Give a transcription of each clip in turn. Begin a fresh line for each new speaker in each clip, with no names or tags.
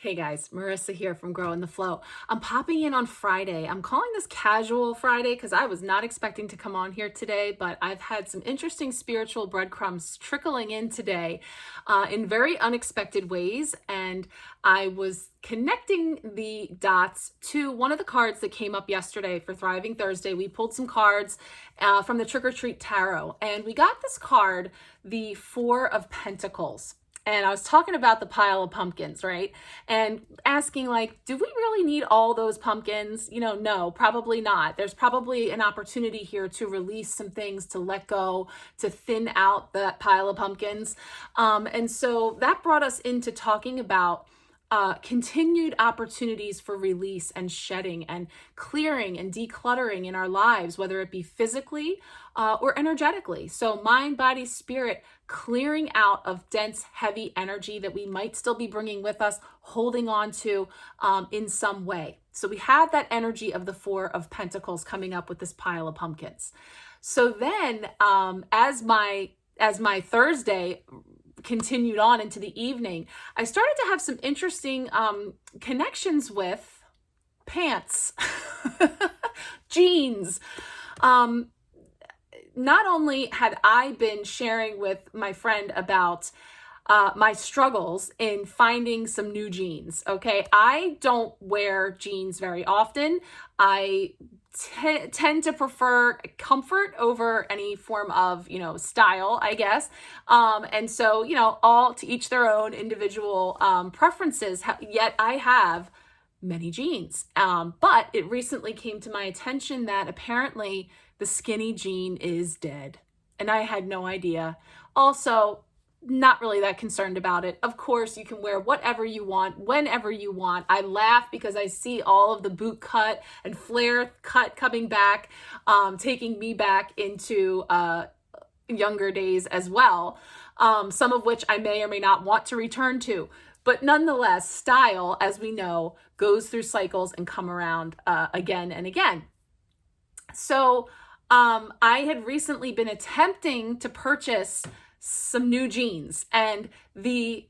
Hey guys, Marissa here from Grow in the Flow. I'm popping in on Friday. I'm calling this Casual Friday because I was not expecting to come on here today, but I've had some interesting spiritual breadcrumbs trickling in today in very unexpected ways. And I was connecting the dots to one of the cards that came up yesterday for Thriving Thursday. We pulled some cards from the Trick or Treat Tarot, and we got this card, the Four of Pentacles. And I was talking about the pile of pumpkins, right? And asking, like, do we really need all those pumpkins? No, probably not. There's probably an opportunity here to release some things, to let go, to thin out that pile of pumpkins. And so that brought us into talking about continued opportunities for release and shedding and clearing and decluttering in our lives, whether it be physically or energetically. So mind, body, spirit, clearing out of dense, heavy energy that we might still be bringing with us, holding on to in some way. So we have that energy of the Four of Pentacles coming up with this pile of pumpkins. So then as my Thursday continued on into the evening, I started to have some interesting connections with pants, jeans. Not only had I been sharing with my friend about my struggles in finding some new jeans, okay? I don't wear jeans very often. I tend to prefer comfort over any form of, style, I guess. And so, all to each their own individual preferences, yet I have many jeans. But it recently came to my attention that apparently the skinny jean is dead. And I had no idea. Also, not really that concerned about it. Of course, you can wear whatever you want, whenever you want. I laugh because I see all of the boot cut and flare cut coming back, taking me back into younger days as well, some of which I may or may not want to return to. But nonetheless, style, as we know, goes through cycles and come around again and again. So I had recently been attempting to purchase some new jeans, and the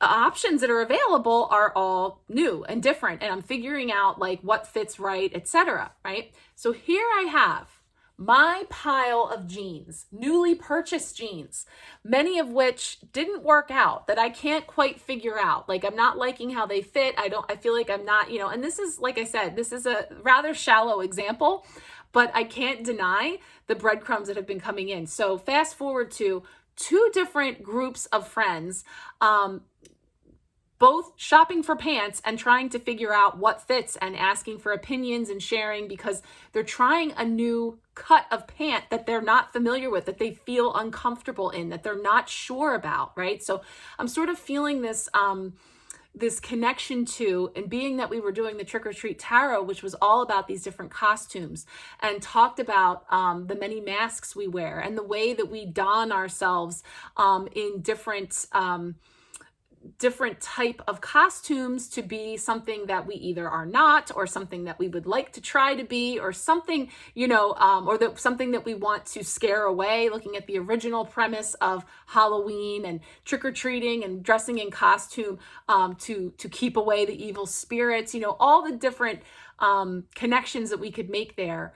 options that are available are all new and different, and I'm figuring out like what fits right, etc. Right? So here I have my pile of jeans, newly purchased jeans, many of which didn't work out, that I can't quite figure out. Like, I'm not liking how they fit. I feel like I'm not, and this is, like I said, this is a rather shallow example, but I can't deny the breadcrumbs that have been coming in. So fast forward to two different groups of friends, both shopping for pants and trying to figure out what fits and asking for opinions and sharing because they're trying a new cut of pant that they're not familiar with, that they feel uncomfortable in, that they're not sure about, right? So I'm sort of feeling this this connection to, and being that we were doing the Trick or Treat Tarot, which was all about these different costumes and talked about the many masks we wear and the way that we don ourselves in different type of costumes to be something that we either are not, or something that we would like to try to be, or something, or something that we want to scare away, looking at the original premise of Halloween and trick-or-treating and dressing in costume to keep away the evil spirits, all the different connections that we could make there.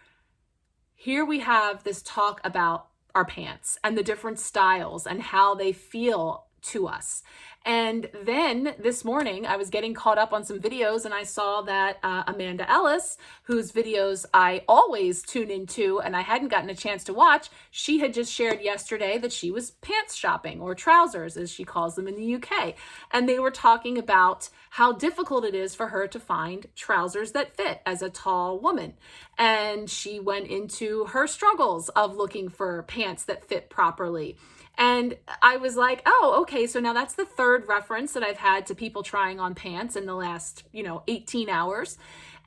Here we have this talk about our pants and the different styles and how they feel to us. And then this morning I was getting caught up on some videos, and I saw that Amanda Ellis, whose videos I always tune into and I hadn't gotten a chance to watch, she had just shared yesterday that she was pants shopping, or trousers as she calls them in the UK. And they were talking about how difficult it is for her to find trousers that fit as a tall woman. And she went into her struggles of looking for pants that fit properly. And I was like, oh, okay, so now that's the third reference that I've had to people trying on pants in the last, 18 hours.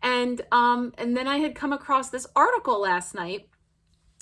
And then I had come across this article last night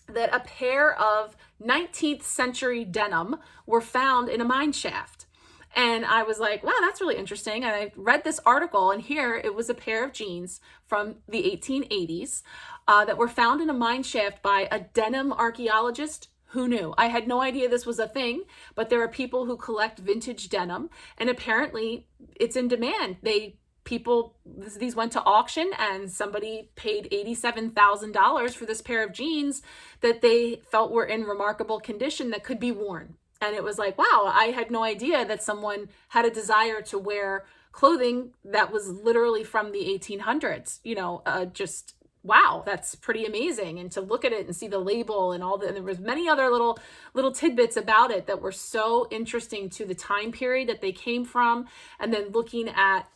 that a pair of 19th century denim were found in a mine shaft. And I was like, wow, that's really interesting. And I read this article, and here it was a pair of jeans from the 1880s that were found in a mine shaft by a denim archaeologist Who knew? I had no idea this was a thing, but there are people who collect vintage denim, and apparently it's in demand. These went to auction, and somebody paid $87,000 for this pair of jeans that they felt were in remarkable condition that could be worn. And it was like, wow, I had no idea that someone had a desire to wear clothing that was literally from the 1800s. Just wow, that's pretty amazing. And to look at it and see the label and and there was many other little tidbits about it that were so interesting to the time period that they came from, and then looking at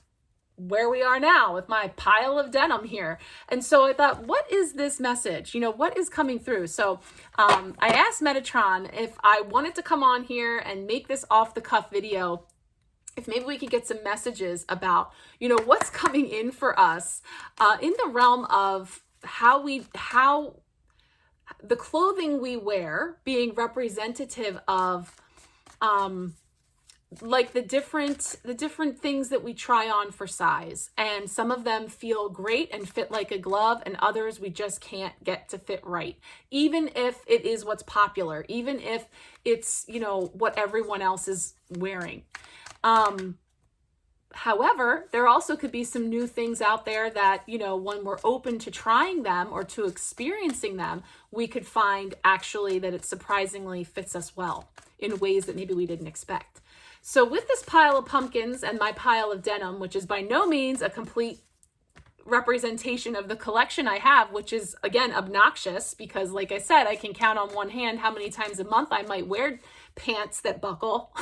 where we are now with my pile of denim here. And so I thought, what is this message? What is coming through? So I asked Metatron if I wanted to come on here and make this off the cuff video, if maybe we could get some messages about, what's coming in for us in the realm of how the clothing we wear being representative of like the different things that we try on for size. And some of them feel great and fit like a glove, and others we just can't get to fit right. Even if it is what's popular, even if it's, what everyone else is wearing. However, there also could be some new things out there that, when we're open to trying them or to experiencing them, we could find actually that it surprisingly fits us well in ways that maybe we didn't expect. So with this pile of pumpkins and my pile of denim, which is by no means a complete representation of the collection I have, which is, again, obnoxious because, like I said, I can count on one hand how many times a month I might wear pants that buckle.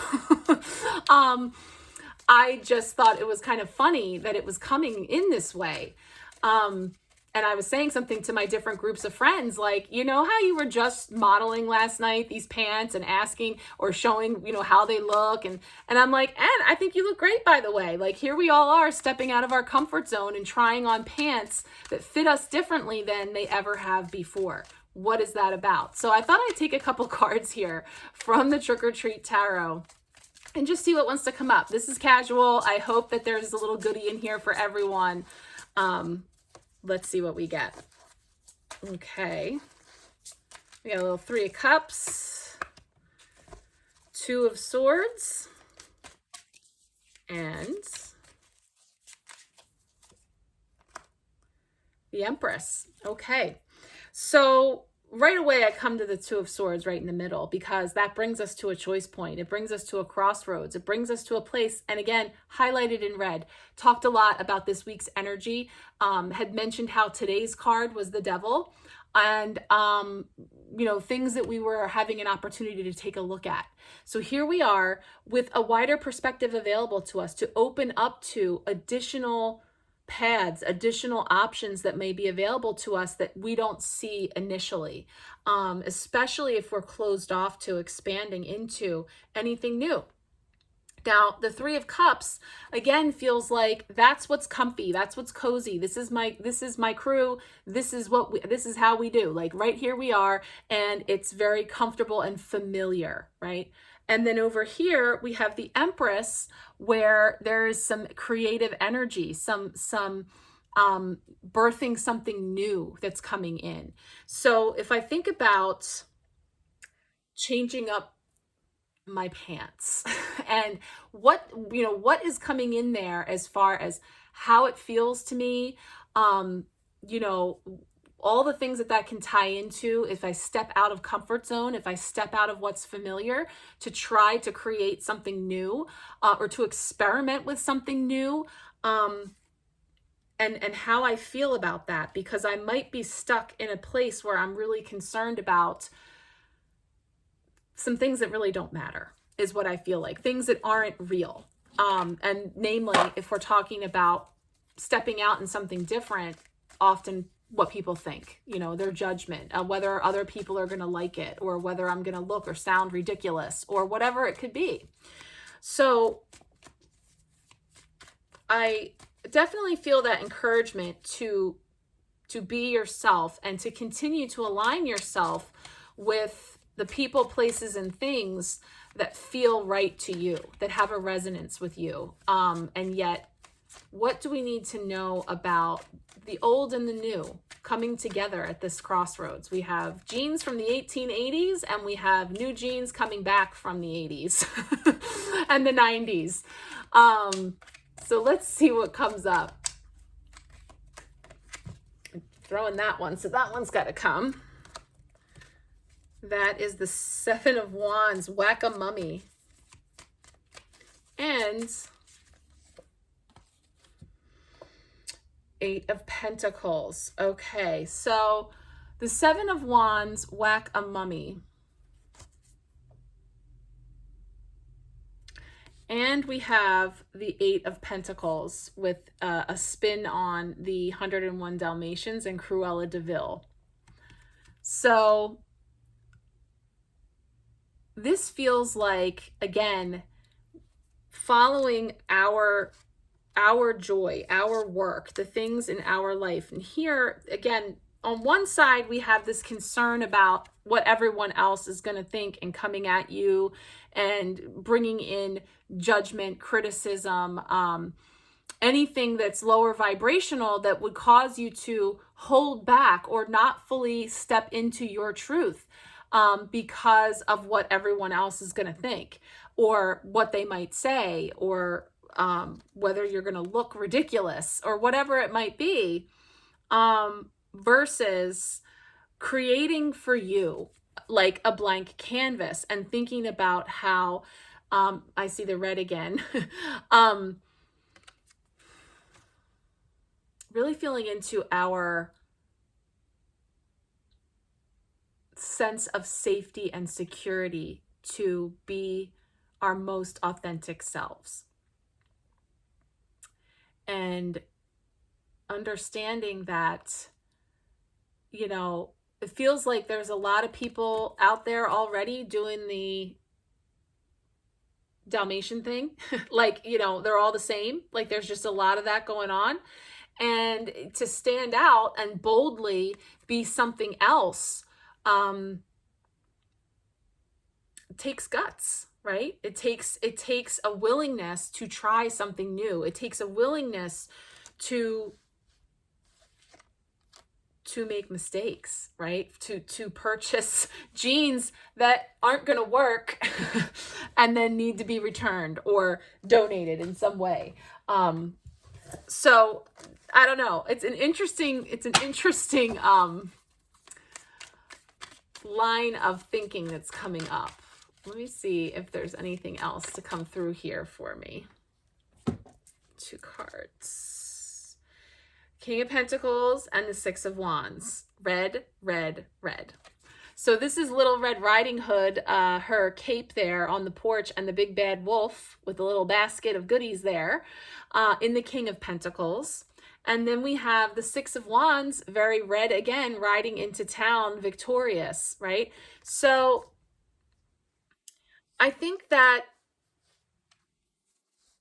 I just thought it was kind of funny that it was coming in this way. And I was saying something to my different groups of friends, like, how you were just modeling last night, these pants, and asking or showing, how they look. And I'm like, and I think you look great, by the way. Like, here we all are stepping out of our comfort zone and trying on pants that fit us differently than they ever have before. What is that about? So I thought I'd take a couple cards here from the Trick or Treat Tarot and just see what wants to come up. This is casual. I hope that there's a little goodie in here for everyone. Let's see what we get. Okay. We got a little 3 of Cups, 2 of Swords, and the Empress. Okay. So right away, I come to the 2 of Swords right in the middle, because that brings us to a choice point. It brings us to a crossroads. It brings us to a place, and again, highlighted in red. Talked a lot about this week's energy. Had mentioned how today's card was the Devil, and things that we were having an opportunity to take a look at. So here we are with a wider perspective available to us to open up to additional paths, additional options that may be available to us that we don't see initially, especially if we're closed off to expanding into anything new. Now, the 3 of Cups, again, feels like that's what's comfy. That's what's cozy. This is my crew. This is how we do. Like, right here we are, and it's very comfortable and familiar, right? And then over here, we have the Empress, where there is some creative energy, some birthing something new that's coming in. So if I think about changing up my pants and what is coming in there as far as how it feels to me, all the things that can tie into if I step out of comfort zone, if I step out of what's familiar to try to create something new, or to experiment with something new, and how I feel about that, because I might be stuck in a place where I'm really concerned about some things that really don't matter, is what I feel like, things that aren't real. And namely, if we're talking about stepping out in something different, often what people think, their judgment, whether other people are going to like it, or whether I'm going to look or sound ridiculous, or whatever it could be. So I definitely feel that encouragement to be yourself and to continue to align yourself with the people, places, and things that feel right to you, that have a resonance with you, and yet What do we need to know about the old and the new coming together at this crossroads? We have genes from the 1880s and we have new genes coming back from the 80s and the 90s. So let's see what comes up. I'm throwing that one, so that one's got to come. That is the Seven of Wands, Whack-a-Mummy. And Eight of Pentacles. Okay, so the Seven of Wands, Whack-a-Mummy. And we have the Eight of Pentacles with a spin on the 101 Dalmatians and Cruella de Vil. So this feels like, again, following our joy, our work, the things in our life. And here, again, on one side, we have this concern about what everyone else is going to think and coming at you and bringing in judgment, criticism, anything that's lower vibrational that would cause you to hold back or not fully step into your truth because of what everyone else is going to think or what they might say, or whether you're going to look ridiculous or whatever it might be, versus creating for you like a blank canvas and thinking about how, I see the red again, really feeling into our sense of safety and security to be our most authentic selves. And understanding that, you know, it feels like there's a lot of people out there already doing the Dalmatian thing. Like, you know, they're all the same. Like there's just a lot of that going on. And to stand out and boldly be something else takes guts, right? It takes a willingness to try something new. It takes a willingness to make mistakes, right? To purchase jeans that aren't going to work and then need to be returned or donated in some way. So I don't know. It's an interesting line of thinking that's coming up. Let me see if there's anything else to come through here for me. 2 cards. King of Pentacles and the Six of Wands. Red, red, red. So this is Little Red Riding Hood, her cape there on the porch, and the big bad wolf with a little basket of goodies there in the King of Pentacles. And then we have the Six of Wands, very red again, riding into town victorious, right? So I think that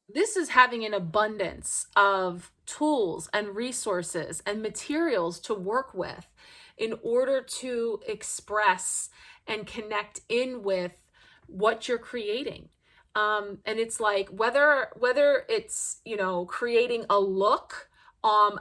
this is having an abundance of tools and resources and materials to work with in order to express and connect in with what you're creating. And it's like whether it's, you know, creating a look on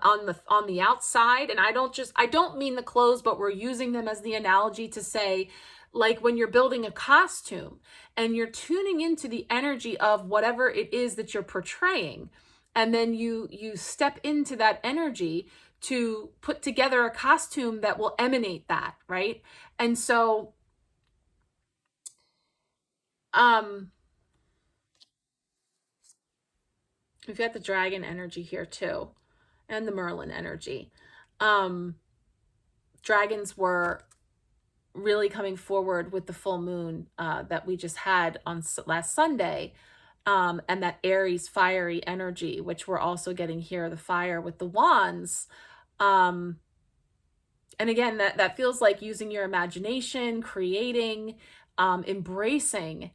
the outside, and I don't mean the clothes, but we're using them as the analogy to say, like when you're building a costume and you're tuning into the energy of whatever it is that you're portraying, and then you step into that energy to put together a costume that will emanate that, right? And so we've got the dragon energy here too, and the Merlin energy. Dragons were really coming forward with the full moon that we just had on last Sunday, and that Aries fiery energy, which we're also getting here, the fire with the wands. And again, that feels like using your imagination, creating, embracing,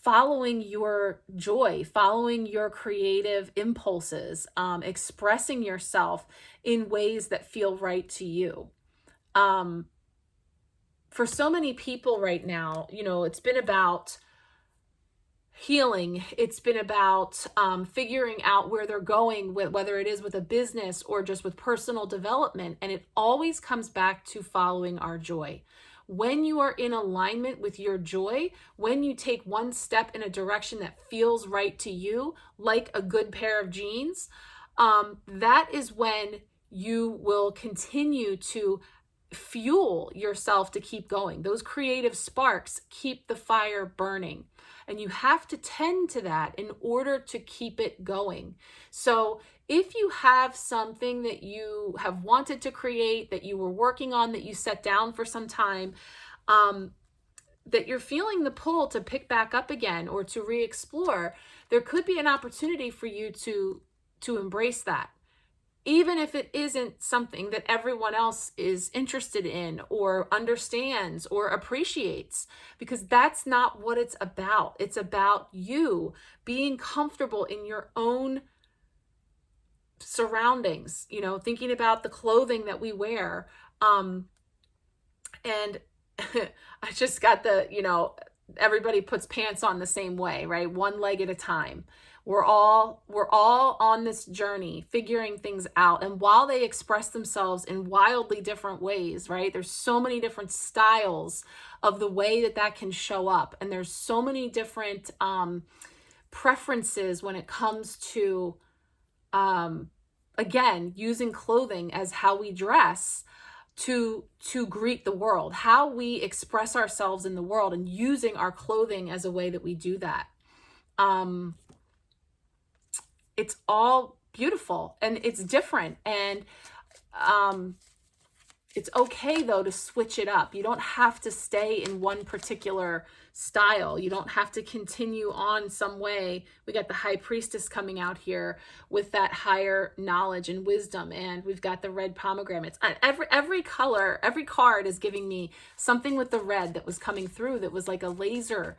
following your joy, following your creative impulses, expressing yourself in ways that feel right to you. For so many people right now, you know, it's been about healing. It's been about figuring out where they're going with, whether it is with a business or just with personal development. And it always comes back to following our joy. When you are in alignment with your joy, when you take one step in a direction that feels right to you, like a good pair of jeans, that is when you will continue to fuel yourself to keep going. Those creative sparks keep the fire burning. And you have to tend to that in order to keep it going. So if you have something that you have wanted to create, that you were working on, that you set down for some time, that you're feeling the pull to pick back up again or to re-explore, there could be an opportunity for you to embrace that. Even if it isn't something that everyone else is interested in or understands or appreciates, because that's not what it's about. It's about you being comfortable in your own surroundings, you know, thinking about the clothing that we wear. And I just got the, you know, everybody puts pants on the same way, right? One leg at a time. We're all on this journey figuring things out. And while they express themselves in wildly different ways, right? There's so many different styles of the way that that can show up. And there's so many different preferences when it comes to, again, using clothing as how we dress to greet the world, how we express ourselves in the world, and using our clothing as a way that we do that. It's all beautiful and it's different, and it's okay though to switch it up. You don't have to stay in one particular style. You don't have to continue on some way. We got the High Priestess coming out here with that higher knowledge and wisdom, and we've got the red pomegranates. Every color, every card is giving me something with the red that was coming through, that was like a laser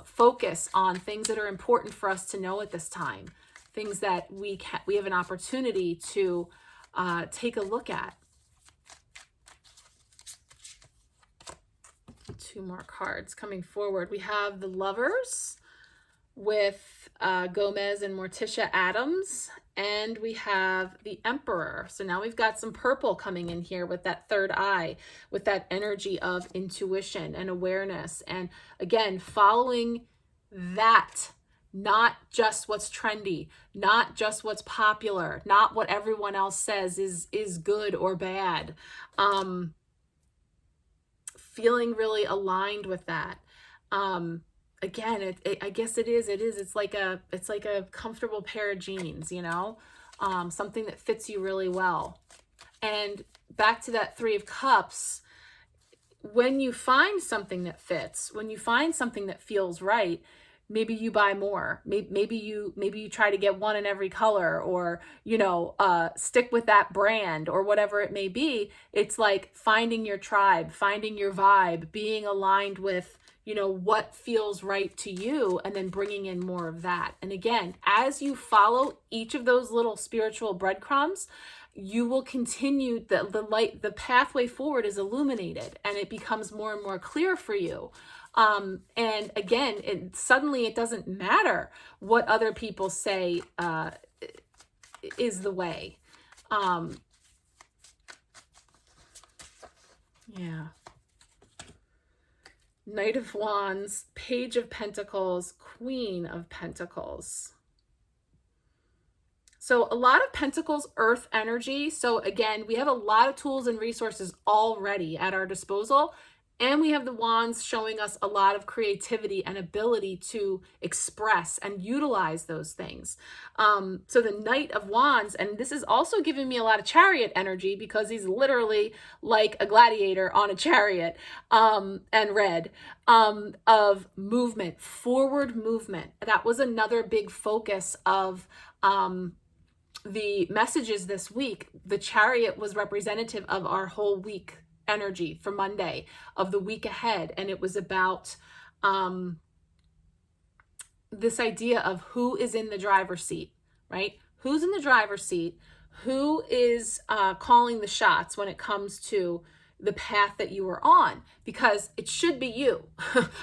focus on things that are important for us to know at this time, things that we have an opportunity to take a look at. Two more cards coming forward. We have the Lovers with Gomez and Morticia Adams, and we have the Emperor. So now we've got some purple coming in here with that third eye, with that energy of intuition and awareness. And again, following that, not just what's trendy, not just what's popular, not what everyone else says is good or bad. Feeling really aligned with that. Again, I guess it is. It's like a comfortable pair of jeans, you know, something that fits you really well. And back to that Three of Cups, when you find something that fits, when you find something that feels right, maybe you buy more. Maybe you try to get one in every color, or, you know, stick with that brand or whatever it may be. It's like finding your tribe, finding your vibe, being aligned with, you know, what feels right to you, and then bringing in more of that. And again, as you follow each of those little spiritual breadcrumbs, you will continue, the pathway forward is illuminated, and it becomes more and more clear for you. And again, suddenly it doesn't matter what other people say is the way. Yeah. Knight of Wands, Page of Pentacles, Queen of Pentacles. So a lot of Pentacles, earth energy. So again, we have a lot of tools and resources already at our disposal. And we have the Wands showing us a lot of creativity and ability to express and utilize those things. So the Knight of Wands, and this is also giving me a lot of Chariot energy, because he's literally like a gladiator on a chariot, and red, of movement, forward movement. That was another big focus of the messages this week. The Chariot was representative of our whole week energy for Monday of the week ahead. And it was about this idea of who is in the driver's seat, right? Who's in the driver's seat? Who is calling the shots when it comes to the path that you are on? Because it should be you.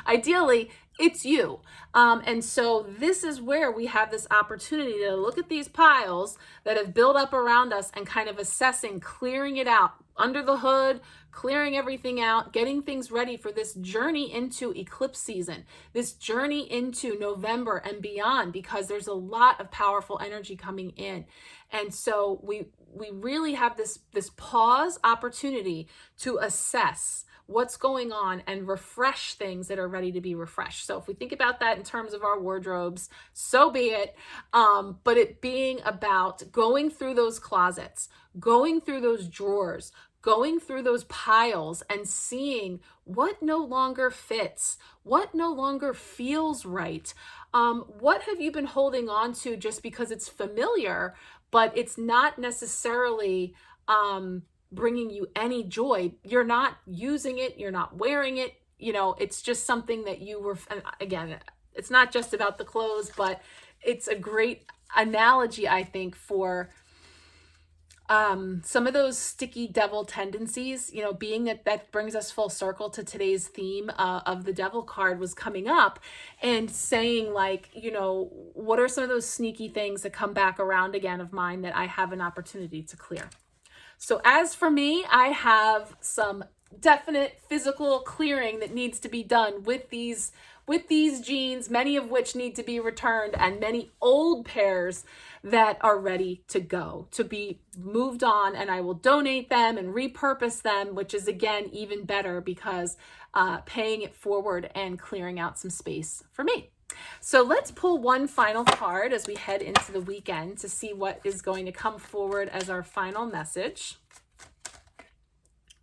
Ideally, it's you. And so this is where we have this opportunity to look at these piles that have built up around us and kind of assessing, clearing it out under the hood, clearing everything out, getting things ready for this journey into eclipse season, this journey into November and beyond, because there's a lot of powerful energy coming in. And so we really have this pause opportunity to assess what's going on and refresh things that are ready to be refreshed. So if we think about that in terms of our wardrobes, so be it. But it being about going through those closets, going through those drawers, going through those piles and seeing what no longer fits, what no longer feels right. What have you been holding on to just because it's familiar, but it's not necessarily bringing you any joy? You're not using it, you're not wearing it, it's just something that you were, and again, it's not just about the clothes, but it's a great analogy, I think, for some of those sticky devil tendencies, being that brings us full circle to today's theme of the devil card was coming up and saying, like, what are some of those sneaky things that come back around again of mine that I have an opportunity to clear? So as for me, I have some definite physical clearing that needs to be done with these jeans, many of which need to be returned, and many old pairs that are ready to go, to be moved on, and I will donate them and repurpose them, which is, again, even better because paying it forward and clearing out some space for me. So let's pull one final card as we head into the weekend to see what is going to come forward as our final message.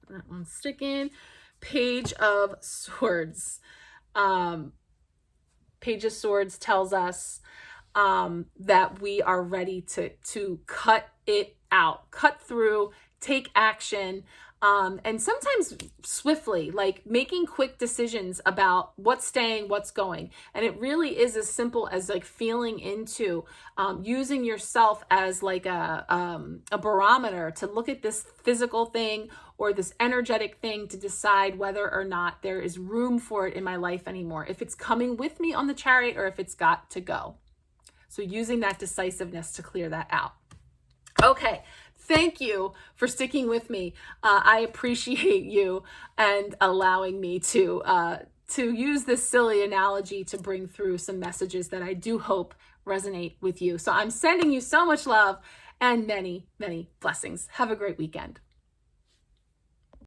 That one's sticking. Page of Swords. Page of Swords tells us that we are ready to cut it out, cut through, take action, and sometimes swiftly, like making quick decisions about what's staying, what's going. And it really is as simple as like feeling into using yourself as like a barometer to look at this physical thing or this energetic thing to decide whether or not there is room for it in my life anymore, if it's coming with me on the chariot or if it's got to go. So using that decisiveness to clear that out. Okay, thank you for sticking with me. I appreciate you and allowing me to use this silly analogy to bring through some messages that I do hope resonate with you. So I'm sending you so much love and many, many blessings. Have a great weekend.